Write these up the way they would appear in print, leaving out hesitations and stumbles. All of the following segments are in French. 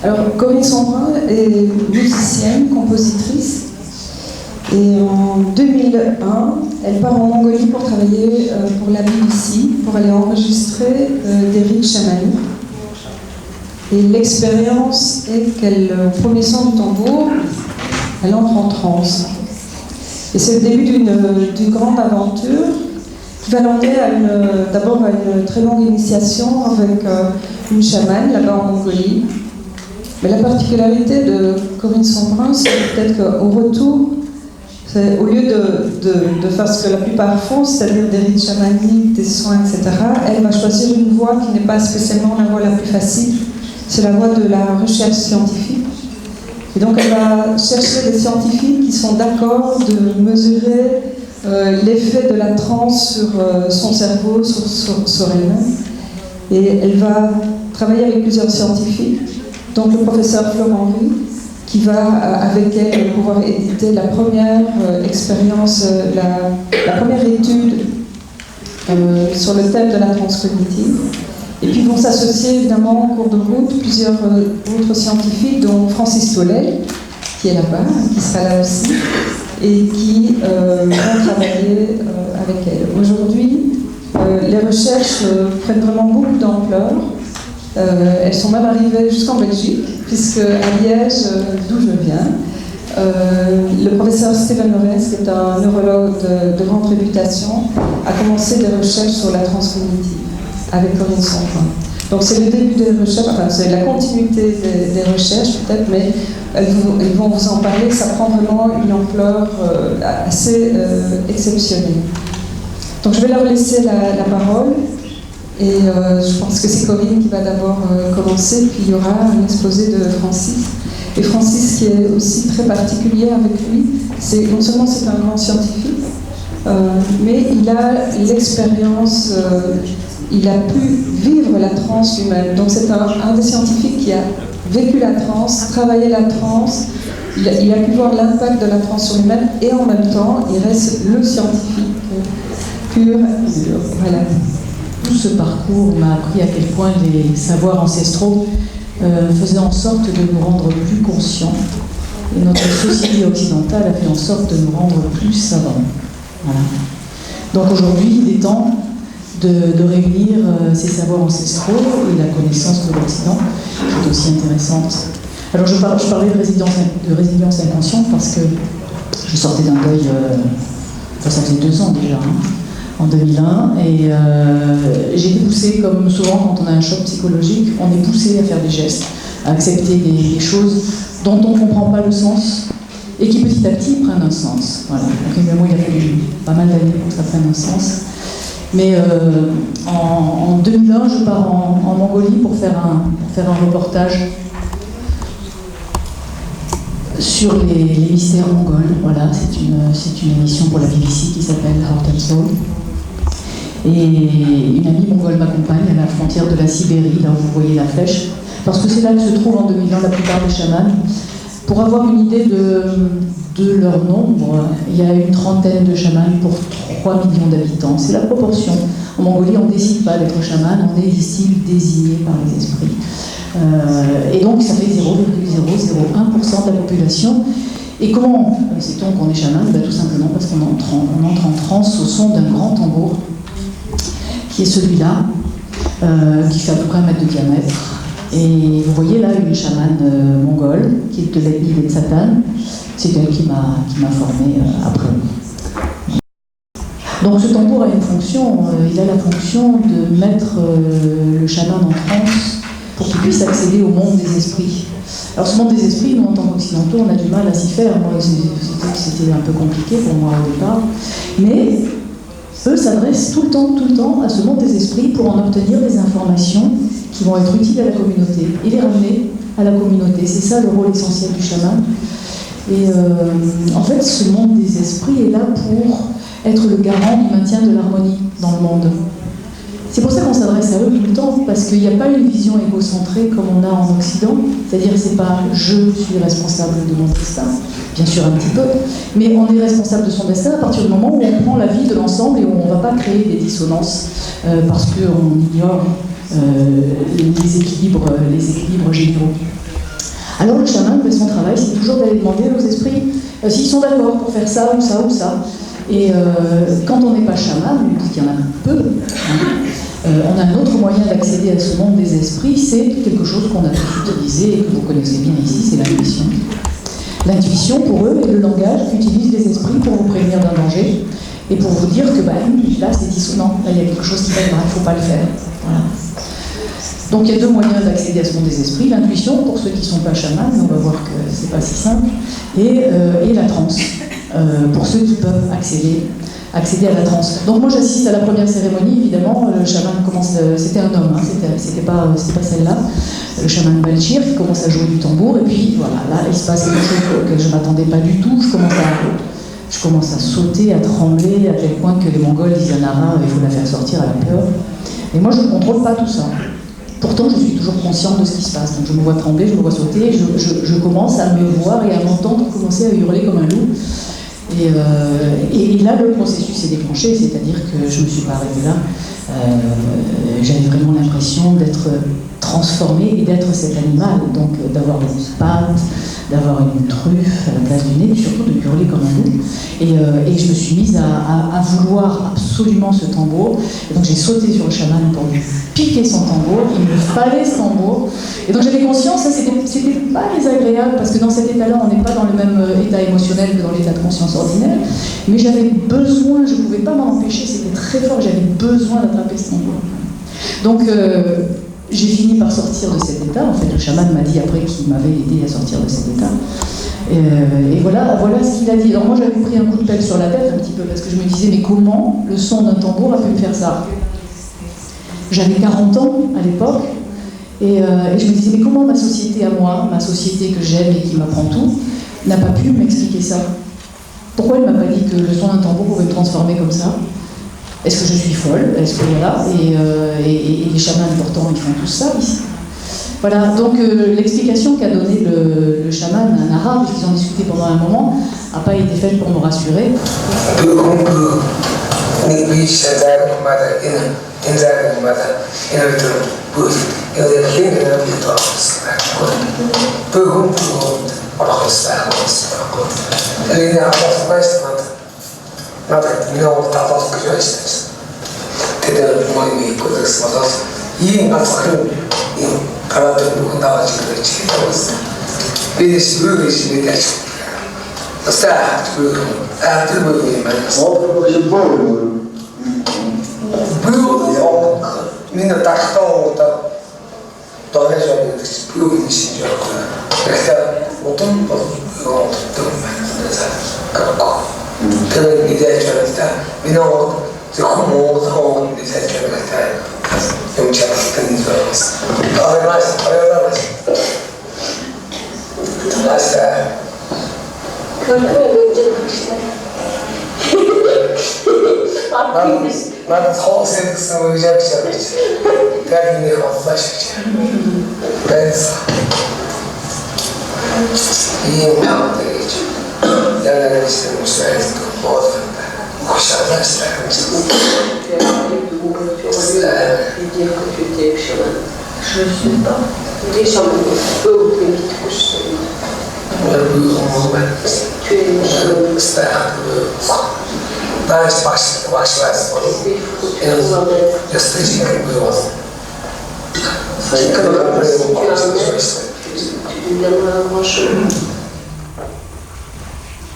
Alors, Corinne Sombrin est musicienne, compositrice. Et en 2001, elle part en Mongolie pour travailler pour la BBC, pour aller enregistrer des rites chamaniques. Et l'expérience est qu'elle, au premier son du tambour, elle entre en transe. Et c'est le début d'une grande aventure qui va l'emmener d'abord à une très longue initiation avec une chamane là-bas en Mongolie. Mais la particularité de Corinne Sombrin, c'est peut-être qu'au retour, au lieu de faire ce que la plupart font, c'est-à-dire des rites chamaniques, des soins, etc., elle va choisir une voie qui n'est pas spécialement la voie la plus facile, c'est la voie de la recherche scientifique. Et donc elle va chercher des scientifiques qui sont d'accord de mesurer l'effet de la transe sur son cerveau, sur elle-même. Et elle va travailler avec plusieurs scientifiques, donc le professeur Florent Ry, qui va avec elle pouvoir éditer la première expérience, la première étude sur le thème de la transe cognitive. Et puis vont s'associer évidemment en cours de route plusieurs autres scientifiques, dont Francis Tollet, qui est là-bas, qui sera là aussi, et qui vont travailler avec elle. Aujourd'hui, les recherches prennent vraiment beaucoup d'ampleur. Elles sont même arrivées jusqu'en Belgique, puisque à Liège, d'où je viens, le professeur Steven Lorenz, qui est un neurologue de grande réputation, a commencé des recherches sur la transe cognitive avec Corinne Sombrin. Donc c'est le début des recherches, enfin c'est la continuité des recherches peut-être, mais ils vont vous en parler, ça prend vraiment une ampleur assez exceptionnelle. Donc je vais leur laisser la parole. Et je pense que c'est Corinne qui va d'abord commencer, puis il y aura un exposé de Francis. Et Francis, qui est aussi très particulier avec lui, non seulement c'est un grand scientifique, mais il a l'expérience, il a pu vivre la transe lui-même. Donc c'est un des scientifiques qui a vécu la transe, travaillé la transe, il a pu voir l'impact de la transe sur lui-même, et en même temps, il reste le scientifique pur. Voilà. Tout ce parcours m'a appris à quel point les savoirs ancestraux faisaient en sorte de nous rendre plus conscients. Et notre société occidentale a fait en sorte de nous rendre plus savants. Voilà. Donc aujourd'hui, il est temps de réunir ces savoirs ancestraux et la connaissance de l'Occident, qui est aussi intéressante. Alors je parlais de résilience inconsciente parce que je sortais d'un deuil, ça faisait 2 ans déjà, en 2001, et j'ai été poussée, comme souvent quand on a un choc psychologique, on est poussé à faire des gestes, à accepter des choses dont on ne comprend pas le sens et qui petit à petit prennent un sens. Voilà. Donc évidemment, il a fallu pas mal d'années pour que ça prenne un sens. Mais en 2001, je pars en Mongolie pour faire un reportage sur les mystères mongols. Voilà, c'est une émission pour la BBC qui s'appelle Heart and Soul. Et une amie mongole m'accompagne à la frontière de la Sibérie, là où vous voyez la flèche, parce que c'est là que se trouvent en 2020 la plupart des chamans. Pour avoir une idée de leur nombre, il y a une trentaine de chamans pour 3 millions d'habitants. C'est la proportion. En Mongolie, on ne décide pas d'être chaman, on est ici désigné par les esprits. Et donc, ça fait 0,001% de la population. Et comment sait-on qu'on est chaman? Tout simplement parce qu'on entre en transe au son d'un grand tambour, qui est celui-là, qui fait à peu près 1 mètre de diamètre. Et vous voyez là une chamane mongole, qui est de l'ethnie des Tsatan. C'est elle qui m'a formée après. Donc ce tambour a une fonction, il a la fonction de mettre le chaman en transe pour qu'il puisse accéder au monde des esprits. Alors ce monde des esprits, nous en tant qu'occidentaux, on a du mal à s'y faire. Moi, c'était un peu compliqué pour moi au départ. Mais eux s'adressent tout le temps à ce monde des esprits pour en obtenir des informations qui vont être utiles à la communauté et les ramener à la communauté. C'est ça le rôle essentiel du chaman. Et en fait, ce monde des esprits est là pour être le garant du maintien de l'harmonie dans le monde. C'est pour ça qu'on s'adresse à eux tout le temps, parce qu'il n'y a pas une vision égocentrée comme on a en Occident, c'est-à-dire c'est pas « je suis responsable de mon destin », bien sûr un petit peu, mais on est responsable de son destin à partir du moment où on prend la vie de l'ensemble et où on ne va pas créer des dissonances parce qu'on ignore les équilibres généraux. Alors le chaman, son travail, c'est toujours d'aller demander aux esprits s'ils sont d'accord pour faire ça ou ça ou ça. Et quand on n'est pas chaman, puisqu'il y en a peu, on a un autre moyen d'accéder à ce monde des esprits, c'est quelque chose qu'on a tous utilisé et que vous connaissez bien ici, c'est l'intuition. L'intuition, pour eux, est le langage qu'utilisent les esprits pour vous prévenir d'un danger et pour vous dire que là, c'est dissonant, là, il y a quelque chose qui va mal, il ne faut pas le faire. Voilà. Donc il y a deux moyens d'accéder à ce monde des esprits, l'intuition, pour ceux qui ne sont pas chamans, on va voir que c'est pas si simple, et la transe, pour ceux qui peuvent accéder à la transe. Donc moi j'assiste à la première cérémonie, évidemment, le chaman commence, c'était un homme, hein, c'était pas celle-là, le chaman Balchir qui commence à jouer du tambour, et puis voilà, là il se passe quelque chose auquel je ne m'attendais pas du tout, je commence à sauter, à trembler, à tel point que les Mongols disent à Nara, il faut la faire sortir, à la peur. Et moi je ne contrôle pas tout ça. Pourtant, je suis toujours consciente de ce qui se passe. Donc, je me vois trembler, je me vois sauter, je commence à me voir et à m'entendre commencer à hurler comme un loup. Et là, le processus est déclenché, c'est-à-dire que je ne me suis pas arrêtée là. J'avais vraiment l'impression d'être transformée et d'être cet animal, donc d'avoir une patte, d'avoir une truffe à la place du nez, et surtout de hurler comme un loup. Et je me suis mise à vouloir absolument ce tambour. Et donc j'ai sauté sur le chaman pour lui piquer son tambour. Il me fallait ce tambour. Et donc j'avais conscience, ça c'était pas désagréable, parce que dans cet état-là, on n'est pas dans le même état émotionnel que dans l'état de conscience ordinaire. Mais j'avais besoin, je ne pouvais pas m'en empêcher, c'était très fort, j'avais besoin d'attraper ce tambour. Donc j'ai fini par sortir de cet état. En fait, le chaman m'a dit après qu'il m'avait aidé à sortir de cet état. Et voilà ce qu'il a dit. Alors moi, j'avais pris un coup de pelle sur la tête un petit peu, parce que je me disais, mais comment le son d'un tambour a pu me faire ça? J'avais 40 ans à l'époque, et je me disais, mais comment ma société à moi, ma société que j'aime et qui m'apprend tout, n'a pas pu m'expliquer ça? Pourquoi elle ne m'a pas dit que le son d'un tambour pouvait me transformer comme ça? Est-ce que je suis folle? Est-ce que voilà? Et les chamans, pourtant, ils font tout ça ici. Voilà, donc l'explication qu'a donnée le chaman, un arabe, puisqu'ils ont discuté pendant un moment, n'a pas été faite pour me rassurer.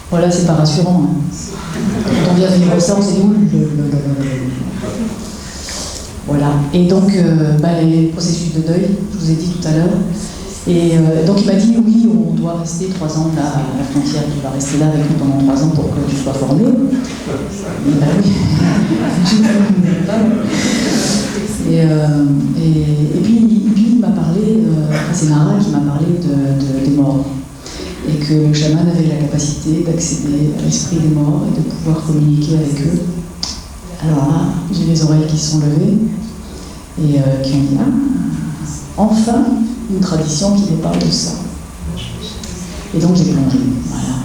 Voilà, c'est pas rassurant. Hein. Quand on vient vivre ça, on s'est dit voilà. Et donc, les processus de deuil, je vous ai dit tout à l'heure. Et donc, il m'a dit oui, on doit rester 3 ans là à la frontière. Tu vas rester là avec nous pendant 3 ans pour que tu sois formé. Et bah oui. Et puis il m'a parlé, c'est Nara qui m'a parlé des morts. Et que le chaman avait la capacité d'accéder à l'esprit des morts et de pouvoir communiquer avec eux. Alors là, j'ai les oreilles qui se sont levées et qui ont dit enfin une tradition qui nous parle de ça. Et donc j'ai plongé. Voilà.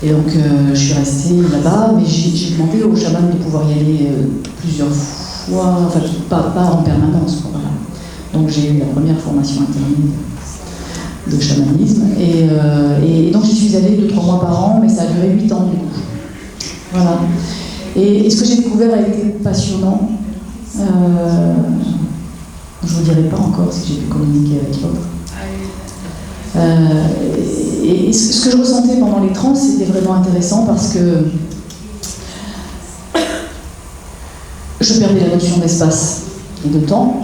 Et donc je suis restée là-bas, mais j'ai demandé au chaman de pouvoir y aller plusieurs fois, enfin pas en permanence. Voilà. Donc j'ai eu la première formation interminable de chamanisme. Et donc j'y suis allée 2-3 mois par an, mais ça a duré 8 ans du coup. Voilà. Et ce que j'ai découvert a été passionnant. Je ne vous dirai pas encore si j'ai pu communiquer avec l'autre. Et ce que je ressentais pendant les trans, c'était vraiment intéressant parce que je perdais la notion d'espace et de temps.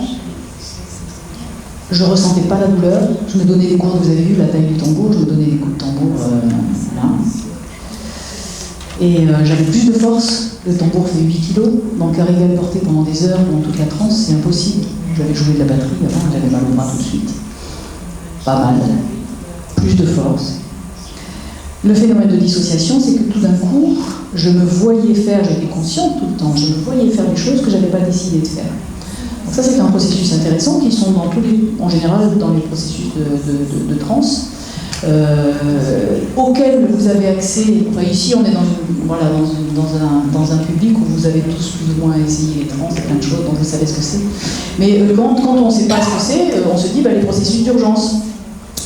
Je ne ressentais pas la douleur. Je me donnais des coups, vous avez vu la taille du tambour, je me donnais des coups de tambour là. Et j'avais plus de force. Le tambour fait 8 kilos, donc arriver à le porter pendant des heures, pendant toute la transe, c'est impossible. J'avais joué de la batterie avant, j'avais mal au bras tout de suite. Pas mal. Plus de force. Le phénomène de dissociation, c'est que tout d'un coup, je me voyais faire, j'étais consciente tout le temps, je me voyais faire des choses que je n'avais pas décidé de faire. Donc ça, c'est un processus intéressant qui sont en général dans les processus de transe, auxquels vous avez accès. Enfin, ici, on est dans un public où vous avez tous plus ou moins essayé les trans, plein de choses, donc vous savez ce que c'est. Mais quand on ne sait pas ce que c'est, on se dit les processus d'urgence.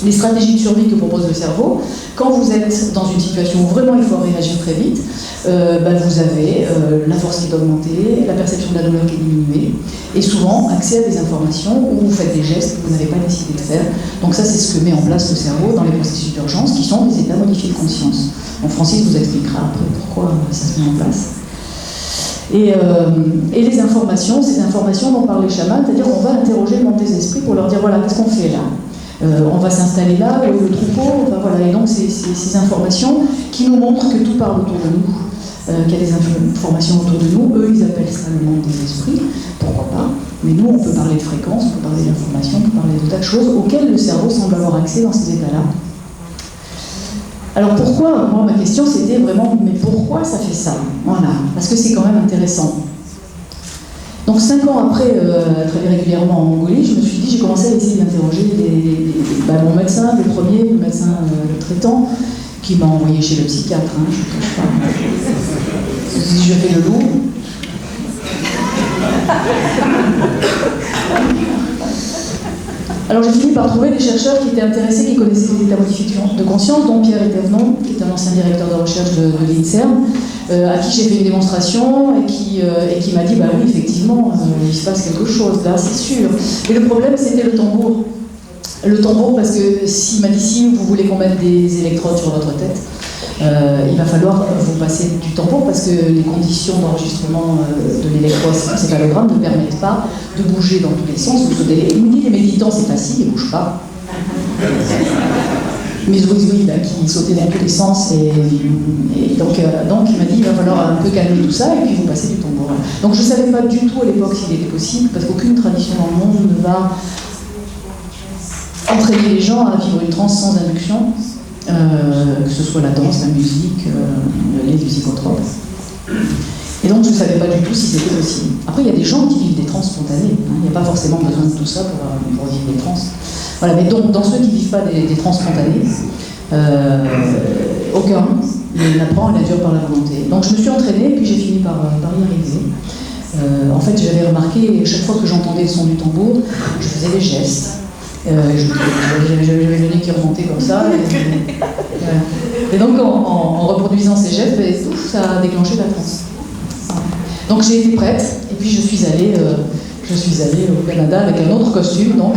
Les stratégies de survie que propose le cerveau, quand vous êtes dans une situation où vraiment il faut réagir très vite, vous avez la force qui est augmentée, la perception de la douleur qui est diminuée, et souvent accès à des informations où vous faites des gestes que vous n'avez pas décidé de faire. Donc ça, c'est ce que met en place le cerveau dans les processus d'urgence, qui sont des états modifiés de conscience. Donc Francis vous expliquera après pourquoi ça se met en place. Et les informations, ces informations dont parlent les chamans, c'est-à-dire qu'on va interroger le monde des esprits pour leur dire, voilà, qu'est-ce qu'on fait là ? On va s'installer là, le troupeau, voilà. Et donc c'est ces informations qui nous montrent que tout parle autour de nous, qu'il y a des informations autour de nous. Eux, ils appellent ça le monde des esprits, pourquoi pas. Mais nous, on peut parler de fréquences, on peut parler d'informations, on peut parler de tas de choses auxquelles le cerveau semble avoir accès dans ces états-là. Alors pourquoi, moi ma question c'était vraiment, mais pourquoi ça fait ça? Voilà, parce que c'est quand même intéressant. Donc 5 ans après travailler régulièrement en Mongolie, je me suis dit, j'ai commencé à essayer d'interroger mon médecin, le médecin le traitant, qui m'a envoyé chez le psychiatre, je ne cache pas. Si je fais le loup. Alors j'ai fini par trouver des chercheurs qui étaient intéressés, qui connaissaient les états modifiés de conscience, dont Pierre Etévenon, qui est un ancien directeur de recherche de l'INSERM, à qui j'ai fait une démonstration et qui m'a dit, oui, effectivement, il se passe quelque chose, là, c'est sûr. Et le problème, c'était le tambour. Le tambour, parce que s'il m'a dit, si vous voulez qu'on mette des électrodes sur votre tête, il va falloir vous passer du tambour parce que les conditions d'enregistrement de l'électroencéphalogramme ne permettent pas de bouger dans tous les sens. Il me dit, les méditants, c'est facile, ils ne bougent pas. Mais oui, là, qui sautaient dans tous les sens. Et donc il m'a dit, il va falloir un peu calmer tout ça et puis vous passez du tambour. Donc je ne savais pas du tout à l'époque s'il était possible, parce qu'aucune tradition dans le monde ne va entraîner les gens à vivre une transe sans induction. Que ce soit la danse, la musique, les psychotropes. Et donc je ne savais pas du tout si c'était possible. Après, il y a des gens qui vivent des trans spontanées. Il n'y a pas forcément besoin de tout ça pour vivre des trans. Voilà, mais donc dans ceux qui ne vivent pas des trans spontanées, aucun n'apprend, il dure par la volonté. Donc je me suis entraînée, puis j'ai fini par y arriver. En fait, j'avais remarqué, chaque fois que j'entendais le son du tambour, je faisais des gestes. J'avais le nez qui remontait comme ça. Et donc en reproduisant ces gestes, ça a déclenché la transe. Donc j'ai été prête, et puis je suis allée au Canada avec un autre costume. Donc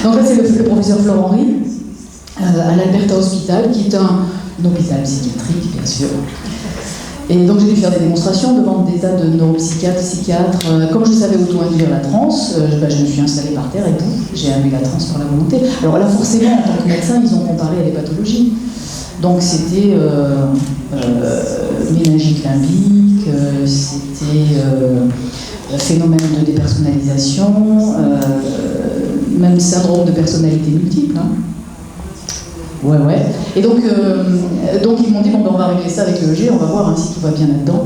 en fait, c'est le professeur Florent Henry à l'Alberta Hospital, qui est un hôpital psychiatrique, bien sûr. Et donc j'ai dû faire des démonstrations devant des tas de neuropsychiatres, psychiatres. Comme je savais auto-induire la transe, je me suis installée par terre et boum, j'ai induit la transe par la volonté. Alors là, forcément, en tant que médecin, ils ont comparé à des pathologies. Donc c'était méningite limbique, c'était phénomène de dépersonnalisation, même syndrome de personnalité multiple. Ouais. Et donc ils m'ont dit, on va régler ça avec le G, on va voir si tout va bien là-dedans.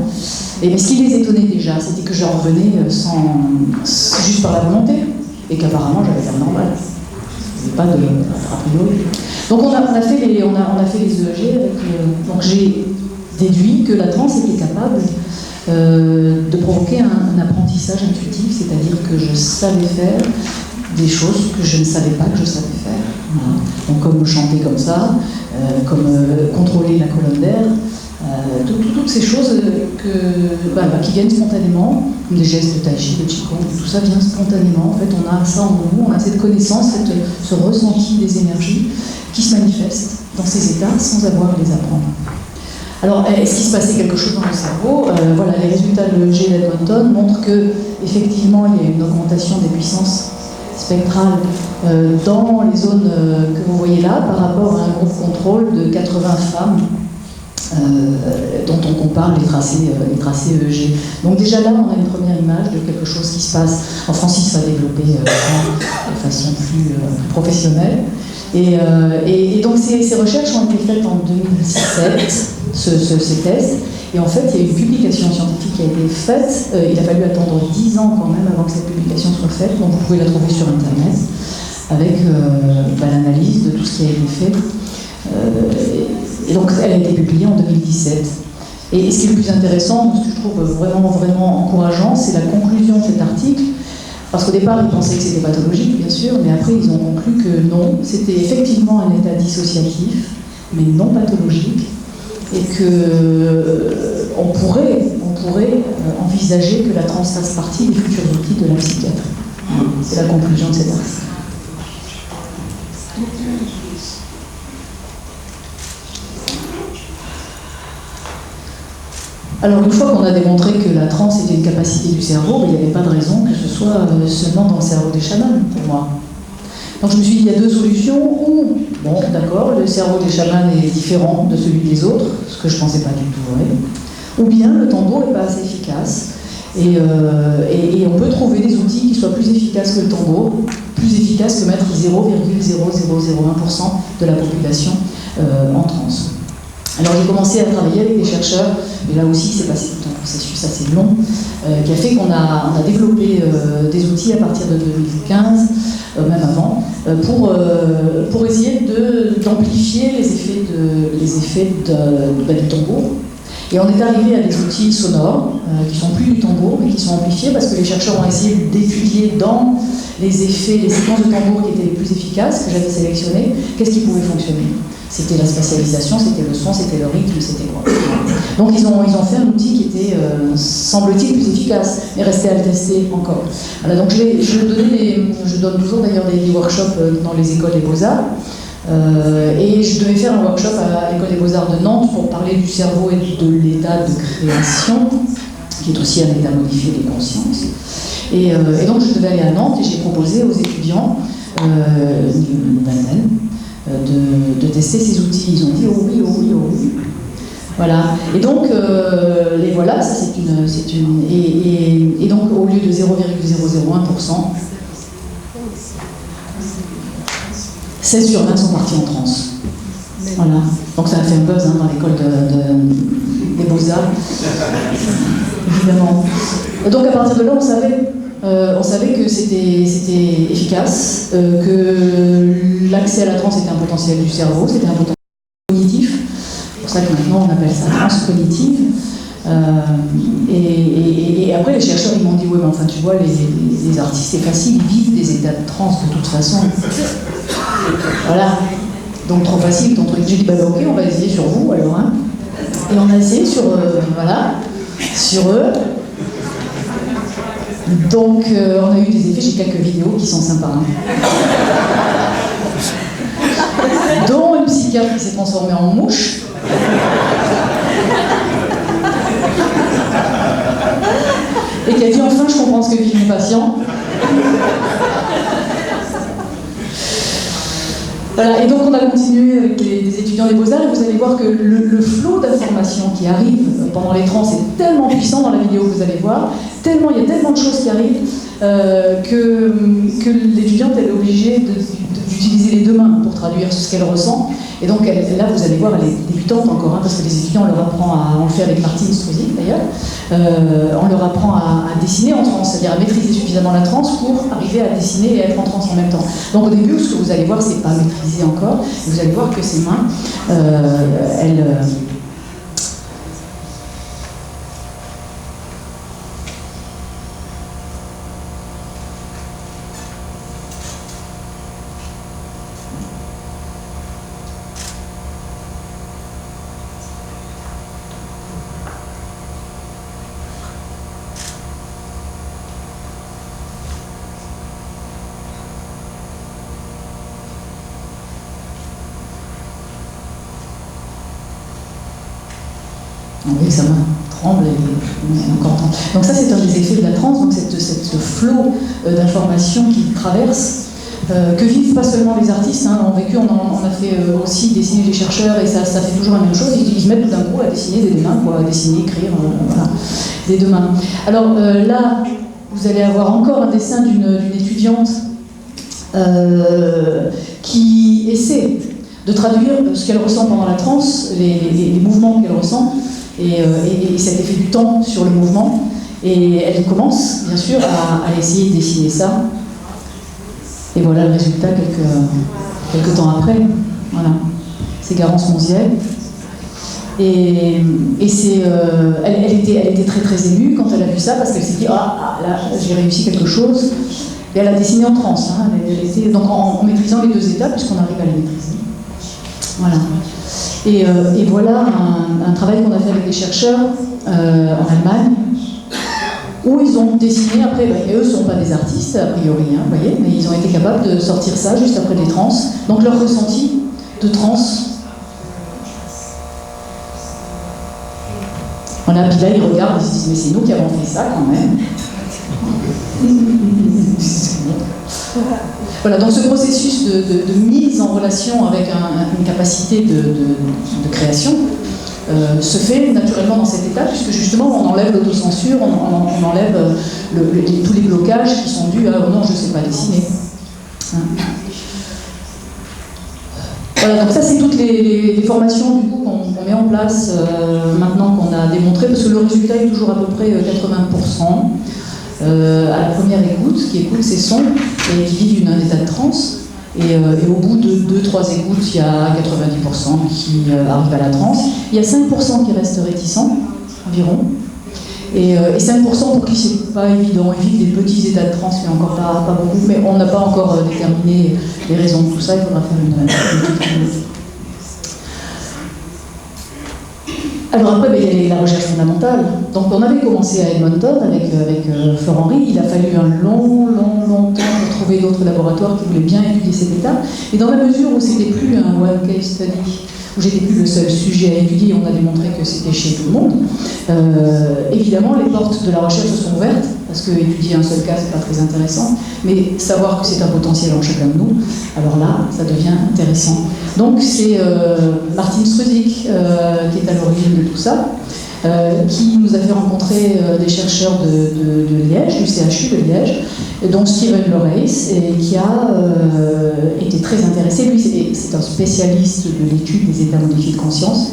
Mais ce qui les étonnait déjà, c'était que j'en revenais juste par la volonté, et qu'apparemment j'avais l'air normal. Il n'y avait pas de a priori. Donc on a fait les EEG donc j'ai déduit que la transe était capable de provoquer un apprentissage intuitif, c'est-à-dire que je savais faire des choses que je ne savais pas que je savais faire. Voilà. Donc comme chanter comme ça, comme contrôler la colonne d'air, toutes ces choses qui viennent spontanément, les gestes de tai chi, de qigong, tout ça vient spontanément. En fait, on a ça en nous, on a cette connaissance, ce ressenti des énergies qui se manifestent dans ces états sans avoir à les apprendre. Alors, est-ce qu'il se passait quelque chose dans le cerveau? Voilà, les résultats de l'EEG d'Edmonton montrent que effectivement, il y a une augmentation des puissances spectrales dans les zones que vous voyez là, par rapport à un groupe contrôle de 80 femmes dont on compare les tracés EEG. Donc déjà là, on a une première image de quelque chose qui se passe. En Francis va développer de façon plus professionnelle. Et donc ces recherches ont été faites en 2017, ces tests. Et en fait, il y a une publication scientifique qui a été faite. Il a fallu attendre 10 ans quand même avant que cette publication soit faite. Donc vous pouvez la trouver sur Internet avec l'analyse de tout ce qui a été fait. Et donc elle a été publiée en 2017. Et ce qui est le plus intéressant, ce que je trouve vraiment encourageant, c'est la conclusion de cet article. Parce qu'au départ, ils pensaient que c'était pathologique, bien sûr, mais après, ils ont conclu que non, c'était effectivement un état dissociatif, mais non pathologique, et qu'on pourrait envisager que la transe fasse partie des futurs outils de la psychiatrie. C'est la conclusion de cet article. Alors une fois qu'on a démontré que la transe était une capacité du cerveau, il n'y avait pas de raison que ce soit seulement dans le cerveau des chamans, pour moi. Donc je me suis dit, il y a deux solutions, ou, bon d'accord, le cerveau des chamans est différent de celui des autres, ce que je ne pensais pas du tout vrai, ou bien le tambour n'est pas assez efficace, et on peut trouver des outils qui soient plus efficaces que le tambour, plus efficaces que mettre 0,0001% de la population en transe. Alors j'ai commencé à travailler avec des chercheurs, et là aussi c'est passé tout un processus assez long, qui a fait qu'on a développé des outils à partir de 2015, même avant, pour essayer d'amplifier les effets du tambour. Et on est arrivé à des outils sonores, qui sont plus du tambour, mais qui sont amplifiés, parce que les chercheurs ont essayé d'étudier dans les effets, les séquences de tambour qui étaient les plus efficaces, que j'avais sélectionnées, qu'est-ce qui pouvait fonctionner. C'était la spatialisation, c'était le son, c'était le rythme, c'était quoi. Donc ils ont fait un outil qui était, semble-t-il, plus efficace, mais restait à le tester encore. Voilà, donc je donne toujours d'ailleurs des workshops dans les écoles des beaux-arts, et je devais faire un workshop à l'école des beaux-arts de Nantes pour parler du cerveau et de l'état de création, qui est aussi un état modifié des consciences. Et donc je devais aller à Nantes et j'ai proposé aux étudiants, une vingtaine, de tester ces outils. Ils ont dit oh oui. Voilà. Et donc, les voilà, ça c'est une. Et donc, au lieu de 0,001%, 16 sur 20 sont partis en transe. Voilà. Donc ça a fait un buzz dans l'école des Beaux-Arts. Évidemment. Et donc à partir de là, on savait que c'était efficace, que l'accès à la transe était un potentiel du cerveau, c'était un potentiel cognitif. C'est pour ça que maintenant on appelle ça transe cognitive. Et après les chercheurs ils m'ont dit ouais mais enfin tu vois les artistes c'est facile, ils vivent des états de transe de toute façon. Voilà. Donc trop facile ton truc. J'ai dit bah ok on va essayer sur vous alors hein. Et on a essayé sur sur eux. Donc, on a eu des effets, j'ai quelques vidéos qui sont sympas. Hein. Dont une psychiatre qui s'est transformée en mouche. Et qui a dit enfin, je comprends ce que vivent mes patients. Voilà, et donc on a continué avec des étudiants des Beaux-Arts et vous allez voir que le flot d'informations qui arrive pendant les trans est tellement puissant dans la vidéo que vous allez voir, il y a tellement de choses qui arrivent que l'étudiante elle est obligée d'utiliser les deux mains pour traduire ce qu'elle ressent. Et donc là vous allez voir, elle est débutante encore, hein, parce que les étudiants on leur apprend on le fait avec Martine Struzik d'ailleurs, on leur apprend à dessiner en transe, c'est-à-dire à maîtriser suffisamment la transe pour arriver à dessiner et à être en transe en même temps. Donc au début ce que vous allez voir c'est pas maîtrisé encore, vous allez voir que ses mains, Vous voyez que sa main tremble et on est encore en train. Donc ça, c'est un des effets de la transe, donc ce flot d'informations qui traverse, que vivent pas seulement les artistes, hein, ont vécu, on a fait aussi dessiner les chercheurs, et ça fait toujours la même chose, ils se mettent tout d'un coup à dessiner des deux mains, quoi, à dessiner, écrire, voilà, des deux mains. Alors là, vous allez avoir encore un dessin d'une étudiante qui essaie de traduire ce qu'elle ressent pendant la transe, les mouvements qu'elle ressent, et cet effet du temps sur le mouvement. Et elle commence, bien sûr, à essayer de dessiner ça. Et voilà le résultat quelques temps après. Voilà. C'est Garance Monziel. Et c'est, elle était très très émue quand elle a vu ça, parce qu'elle s'est dit là, j'ai réussi quelque chose. Et elle a dessiné en transe. Hein. Elle était, donc en maîtrisant les deux étapes, puisqu'on arrive à les maîtriser. Voilà. Et voilà un travail qu'on a fait avec des chercheurs en Allemagne, où ils ont dessiné, après, et eux ne sont pas des artistes, a priori, hein, vous voyez, mais ils ont été capables de sortir ça juste après des trans. Donc leur ressenti de trans. Voilà, puis là, ils regardent, ils se disent, mais c'est nous qui avons fait ça quand même. Voilà, donc ce processus de mise en relation avec une capacité de création se fait naturellement dans cette étape, puisque justement on enlève l'autocensure, on enlève tous les blocages qui sont dus à oh non, je ne sais pas dessiner. Hein. Voilà, donc ça c'est toutes les formations du coup qu'on met en place maintenant qu'on a démontré, parce que le résultat est toujours à peu près 80%. À la première écoute, qui écoute ces sons et qui vit un état de transe. Et au bout de 2-3 écoutes, il y a 90% qui arrivent à la transe. Il y a 5% qui restent réticents, environ. Et 5% pour qui c'est pas évident. Ils vivent des petits états de transe, mais encore pas beaucoup. Mais on n'a pas encore déterminé les raisons de tout ça. Il faudra faire une étude. Alors après, il y a la recherche fondamentale. Donc on avait commencé à Edmonton avec Florent Henry. Il a fallu un long temps pour trouver d'autres laboratoires qui voulaient bien étudier cette étape. Et dans la mesure où c'était plus un one case study, où j'étais plus le seul sujet à étudier, on a démontré que c'était chez tout le monde. Évidemment, les portes de la recherche se sont ouvertes, parce que étudier un seul cas, c'est pas très intéressant, mais savoir que c'est un potentiel en chacun de nous, alors là, ça devient intéressant. Donc c'est Martin Struzik qui est à l'origine de tout ça, qui nous a fait rencontrer des chercheurs de Liège, du CHU de Liège, dont Steven Loreis, et qui a été très intéressé. Lui, c'est un spécialiste de l'étude des états modifiés de conscience.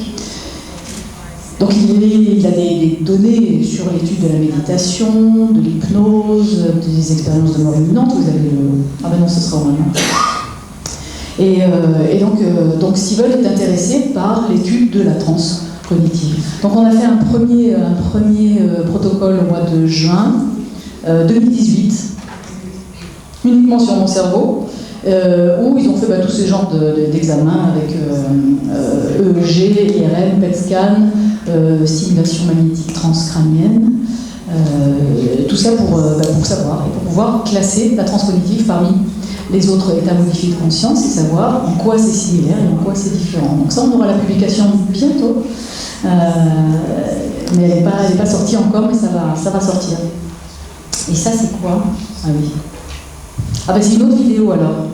Donc il a des données sur l'étude de la méditation, de l'hypnose, des expériences de mort imminente. Vous avez le... Ah ben non, ce sera au moment. Et donc Steven est intéressé par l'étude de la transe cognitive. Donc on a fait un premier protocole au mois de juin 2018, uniquement sur mon cerveau, où ils ont fait tous ces genres d'examens avec EEG, IRM, PET scan, stimulation magnétique transcrânienne, tout ça pour savoir et pour pouvoir classer la transe cognitive parmi les autres états modifiés de conscience et savoir en quoi c'est similaire et en quoi c'est différent. Donc ça, on aura la publication bientôt, mais elle n'est pas sortie encore, mais ça va sortir. Et ça, c'est quoi? Ah oui. Ah ben c'est une autre vidéo alors.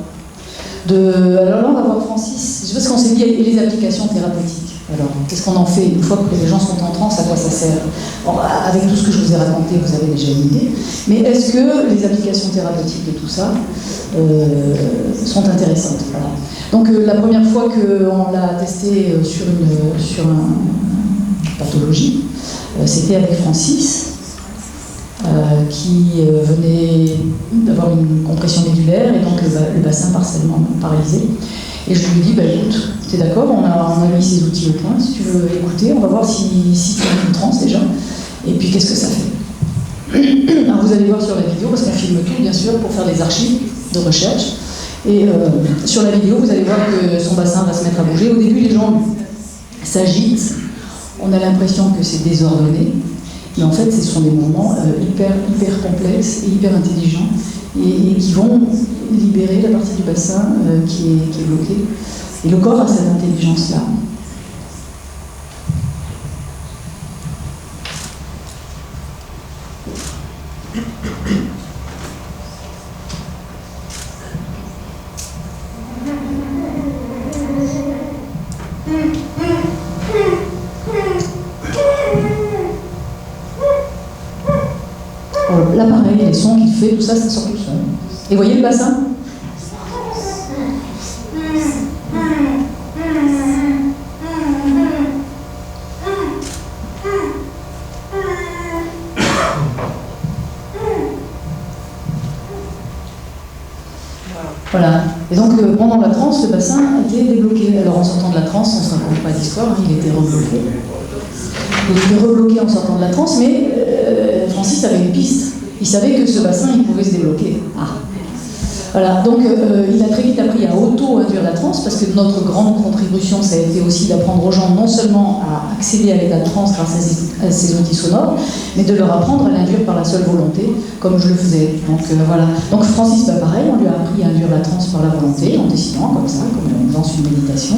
Alors là, on va voir Francis. Je sais pas ce qu'on s'est dit, et les applications thérapeutiques. Alors, qu'est-ce qu'on en fait une fois que les gens sont en transe, à quoi ça sert? Bon, avec tout ce que je vous ai raconté, vous avez déjà une idée. Mais est-ce que les applications thérapeutiques de tout ça sont intéressantes? Voilà. Donc, la première fois qu'on l'a testé sur une pathologie, c'était avec Francis, qui venait d'avoir une compression médulaire et donc le bassin partiellement paralysé. Et je lui ai dit, écoute, t'es d'accord, on a mis ces outils au point, si tu veux écouter, on va voir si tu as une transe déjà, et puis qu'est-ce que ça fait. Alors vous allez voir sur la vidéo, parce qu'on filme tout bien sûr pour faire des archives de recherche, et sur la vidéo vous allez voir que son bassin va se mettre à bouger. Au début les gens s'agitent, on a l'impression que c'est désordonné, mais en fait ce sont des mouvements hyper complexes et hyper intelligents, et qui vont libérer la partie du bassin qui est bloquée. Et le corps a cette intelligence-là. fait tout ça, ça sort tout seul. Et voyez le bassin? Voilà. Et donc pendant la transe, le bassin était débloqué. Alors en sortant de la transe, on ne se raconte pas d'histoire, hein, il était rebloqué. Il était rebloqué en sortant de la transe, mais Francis avait une piste. Il savait que ce bassin, il pouvait se débloquer. Ah. Voilà, donc il a très vite appris à auto-induire la transe, parce que notre grande contribution, ça a été aussi d'apprendre aux gens non seulement à accéder à l'état de transe grâce à ces outils sonores, mais de leur apprendre à l'induire par la seule volonté, comme je le faisais. Donc voilà. Donc Francis, pareil, on lui a appris à induire la transe par la volonté, en dessinant comme ça, comme dans une méditation.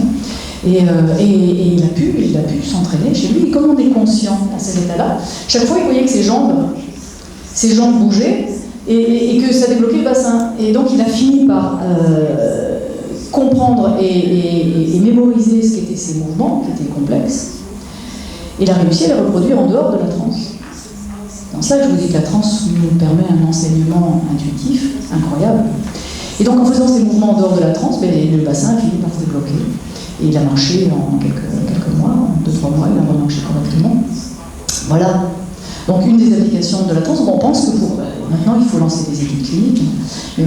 Et il a pu s'entraîner chez lui. Et comme on est conscient à cet état-là, chaque fois il voyait que ses jambes bougeaient, et que ça débloquait le bassin. Et donc il a fini par comprendre et mémoriser ce qu'étaient ces mouvements, qui étaient complexes. Et il a réussi à les reproduire en dehors de la transe. C'est dans ça que je vous dis que la transe nous permet un enseignement intuitif incroyable. Et donc en faisant ces mouvements en dehors de la transe, le bassin a fini par se débloquer. Et il a marché en quelques mois, en 2-3 mois, il a remarché correctement. Voilà. Donc une des applications de la transe, on pense que maintenant il faut lancer des études cliniques, mais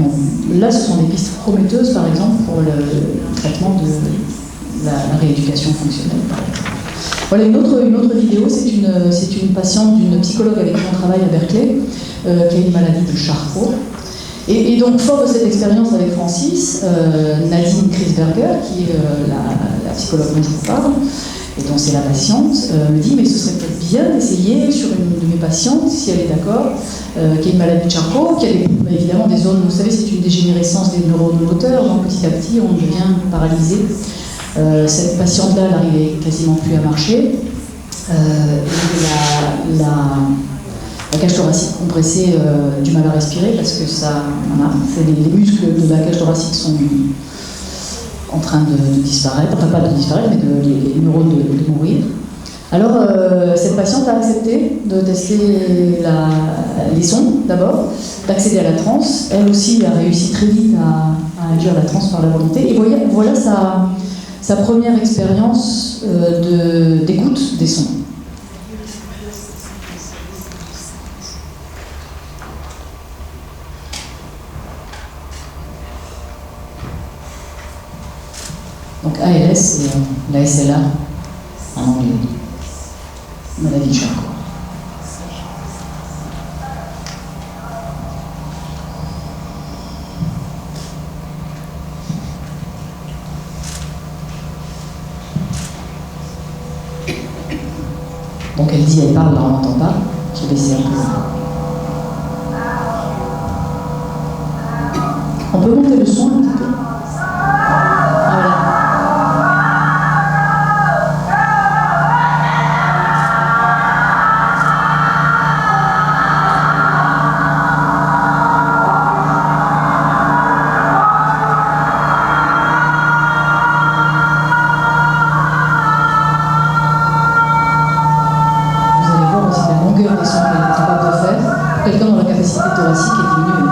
là ce sont des pistes prometteuses par exemple pour le traitement de la rééducation fonctionnelle. Voilà une autre vidéo, c'est une patiente d'une psychologue avec qui on travaille à Berkeley, qui a une maladie de Charcot. Et donc fort de cette expérience avec Francis, Nadine Krisberger, qui est la psychologue dont je vous parle, et dont c'est la patiente, me dit mais ce serait peut-être bien d'essayer sur une de mes patientes, si elle est d'accord, qui a une maladie de Charcot, qui a évidemment des zones, vous savez, c'est une dégénérescence des neurones moteurs, donc petit à petit on devient paralysé. Cette patiente-là, elle n'arrivait quasiment plus à marcher. La cage thoracique compressée, du mal à respirer parce que ça, voilà, les muscles de la cage thoracique sont en train de disparaître, enfin pas de disparaître, mais les neurones de mourir. Alors, cette patiente a accepté de tester les sons d'abord, d'accéder à la transe. Elle aussi a réussi très vite à induire la transe par la volonté. Et voilà sa première expérience d'écoute des sons. Donc ALS, c'est la SLA en anglais, maladie de Charcot. Donc elle dit, elle parle, là on n'entend pas, j'ai baissé un peu. On peut monter le son un petit peu. Quelqu'un dont la capacité thoracique est diminuée.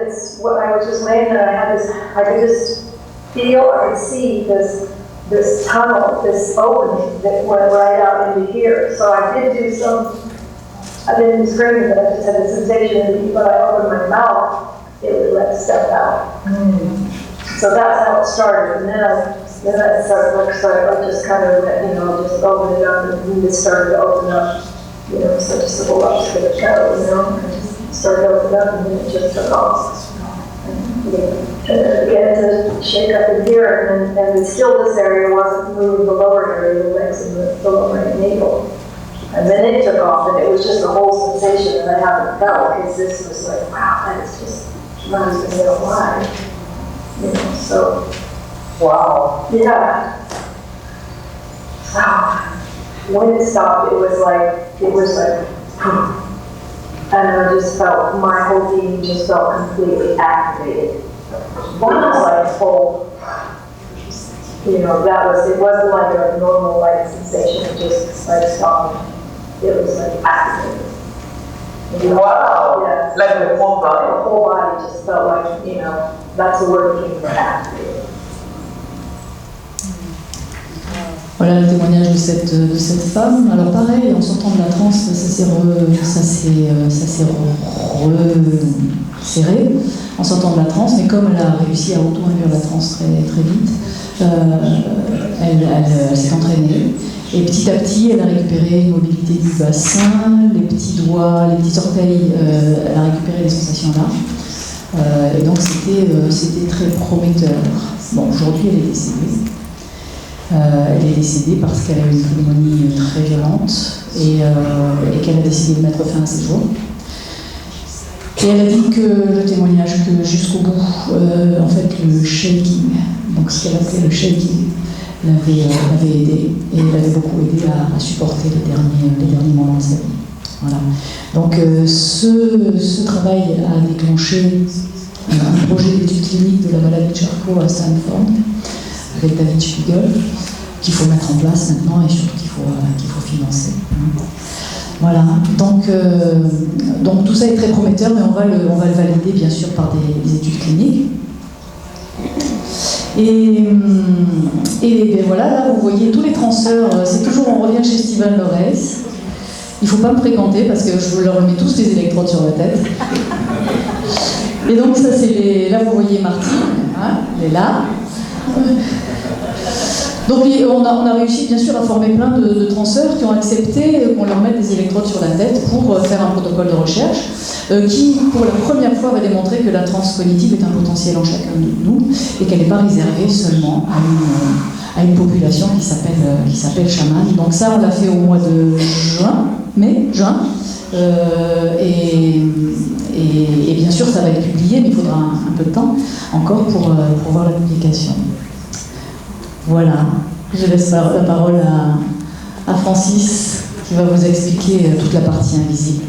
this, when I was just laying there, I could just feel, I could see this tunnel, this opening that went right out into here. So I didn't scream, but I just had the sensation that when I opened my mouth, it would let stuff out. So that's how it started. And then I started just kind of, just open it up, and it started to open up, so just a little up to the toe, and just started to open up, and then it just took off. And it began to shake up in here, and still this area wasn't moving, the lower area, the legs and the lower navel. And then it took off, and it was just a whole sensation that I haven't felt, because this was like, wow, that is just running the middle line. So. Wow. Yeah. Wow. When it stopped, it was like, and I just felt, my whole being just felt completely activated. Wow. It was like full, it wasn't like a normal light sensation, it just like stopped. It was like activated. Wow. Yeah. Like the whole body? The whole body just felt like, that's the word that came for activated. Voilà le témoignage de cette femme. Alors pareil, en sortant de la transe, ça s'est resserré en sortant de la transe, mais comme elle a réussi à auto-induire la transe très, très vite, elle s'est entraînée. Et petit à petit, elle a récupéré une mobilité du bassin, les petits doigts, les petits orteils, elle a récupéré les sensations là. Et donc c'était très prometteur. Bon, aujourd'hui elle est décédée. Elle est décédée parce qu'elle a eu une pneumonie très violente et qu'elle a décidé de mettre fin à ses jours. Et elle a dit que le témoignage, que jusqu'au bout, en fait, le shaking, donc ce qu'elle appelait le shaking, l'avait aidé, et l'avait beaucoup aidé à supporter les derniers moments de sa vie. Voilà. Donc ce travail a déclenché un projet d'étude clinique de la maladie de Charcot à Stanford, avec David Spiegel, qu'il faut mettre en place maintenant et surtout qu'il faut financer. Voilà, donc tout ça est très prometteur, mais on va le valider bien sûr par des études cliniques. Et voilà, là vous voyez tous les transeurs, c'est toujours, on revient chez Steven Lorez. Il ne faut pas me fréquenter parce que je leur mets tous des électrodes sur la tête. Et donc ça c'est là vous voyez Martine, hein, elle est là. Donc on a réussi bien sûr à former plein de transeurs qui ont accepté qu'on leur mette des électrodes sur la tête pour faire un protocole de recherche qui pour la première fois va démontrer que la transe cognitive est un potentiel en chacun de nous et qu'elle n'est pas réservée seulement à une population qui s'appelle chaman. Donc ça on l'a fait au mois de juin. Et bien sûr ça va être publié, mais il faudra un peu de temps encore pour voir la publication. Voilà, je laisse la parole à Francis qui va vous expliquer toute la partie invisible.